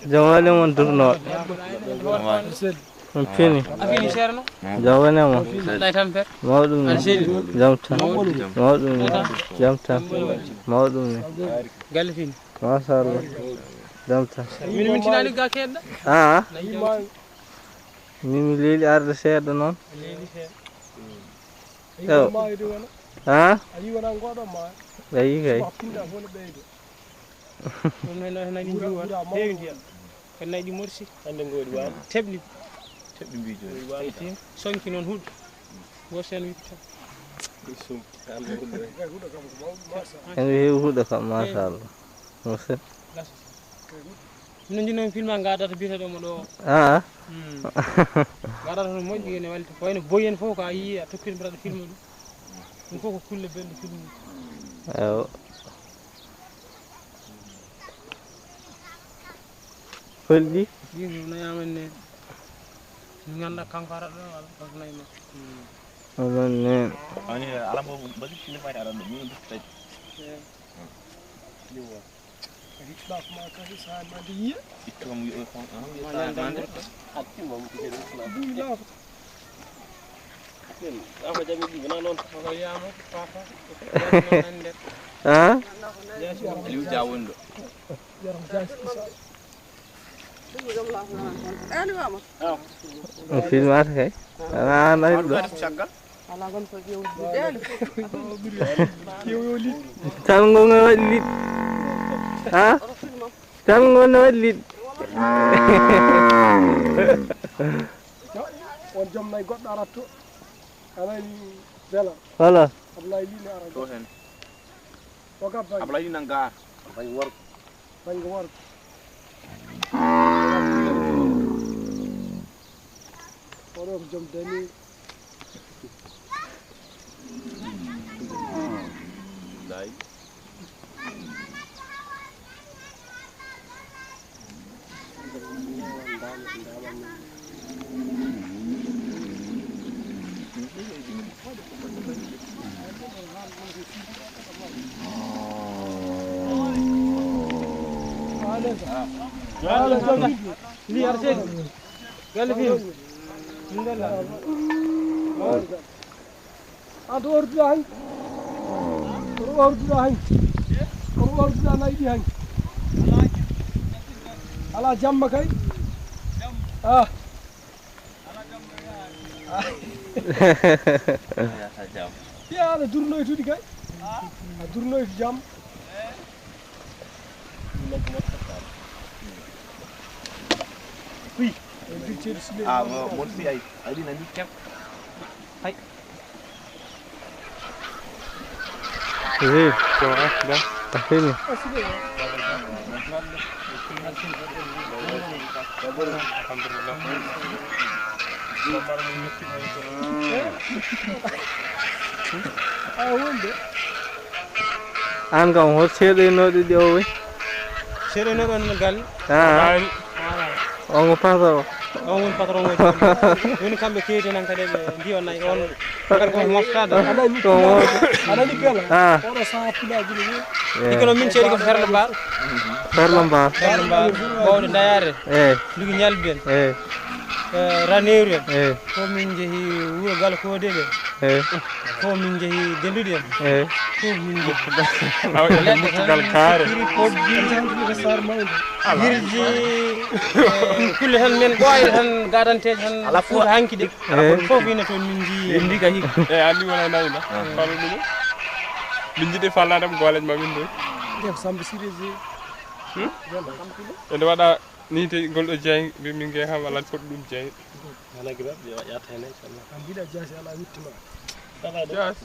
Jawale mon durno. Fini. Afini serno. Jawane mo. Lay tamper. Mawdum ni. Jamta. Mawdum ni. Jamta. Mawdum ni. Galle fini. Mashallah. Jamta. Min tinali ga kedda. Ah. Min leli arde seedo non. Yo. Ah. Ayi wana ngodo ma. Ayi kay. Non na di juwa. Heewi ndiya. Kan naydi morsi ande ngodi wa. Tebni mbijo. Wayti sonki non hudu. Go sen witta. En wi hudu kam mashallah. Musa. Min dino film ngadata biita do mo do. Ah. Gadata no moƴƴi ene walti wayno boyen fof ko yi a tokkini brada film dum fof ko kulle belde film. Ayo. Fuldi? Yimo na yamane nganda kankara do wala ko nayno. Amane. Ani ala mo bagi film ay aran mi ndu tay. Liwa. Hitla ma ka sa ma di. Ikom yo ko atti mo mi ke Buila. Ama jami di bana non ko yama papa. Ah? Liu jawondo. Yaram jas kisa. Film ar kay. Ah, na ido. Ala gon ko jew Yoli. Tango ngalit. Ah? Tango ngalit. On jom nay goddo aratto. Anani bela. Wala. Ablaye li na aratto. To hen. O ka bay. Ablaye nanga. Bay wor. Bay nga war. Oro jom dani. Dai. li arse galle film ndalla Ado ordu hay. Ordu hay. Ordu nay di hay. Ala jamma kay. Ah. Ya jam. Ya ala durnoy tudi kay. Durnoy jam. Oui. Ah, mo si ay ali na kep. hay Ini, coba dah. Ini. An kamu hotel ini di Dewi. sere no don gal Ah. Oh, ngapa on patron mo woni kambe keete nan kade be ndiwa nay on kar ko moftada Anani bela. Ah. Ora sa pula jini. dikono min ceedi ko ferlo Perlomba. bawde dayare ligi nyalben ranewren ko min jehi wuro gal ko debe ko min jehi dendude ko min jehi Gal kare. hirji kulle tan men boy tan gadante tan ala fu hanki de fof ina ton min ji Indi kahi andi wala nayna falo dum min jide falla dam golaj ma min do Def sambe sireje. en wada ni te goldo jey be min ge xam wala fot dum jey Ana gira ya tane inshallah. Ambida jasi ala wittima. jas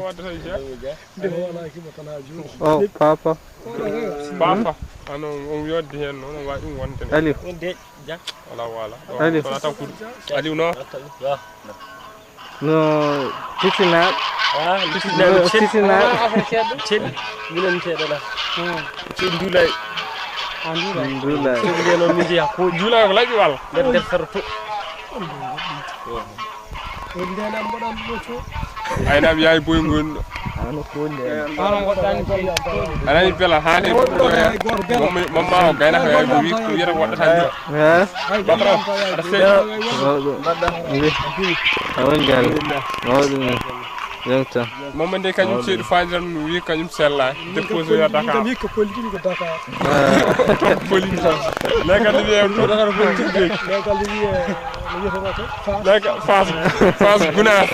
wada tay ja De wala ki batana ju. Oh, papa. papa ano on yoddi hen non wa dum wonte Alif. De ja. wala Alif. wala tan ko ali no Ya. No, titinat. Ah, Titinat. ched gulen cedala. Ched dulay. Alhamdulillah. Ched no mi dia ko jula ko laji wal der sartu. Ndena mbadan do to. ayna bi ay boy ngon ano kunde anani pela hani mamma o gayna ko yalla wi ko yera wadata ha babra ada se mawɗum awon gal mawɗum ni jonta mamma de kanyum ceedu fajiram wi kanyum sella déposer ya Dakar kam hikka politique ko Dakar politique lega de wiye to Dakar politique legal li no yetama ko lega fas gunas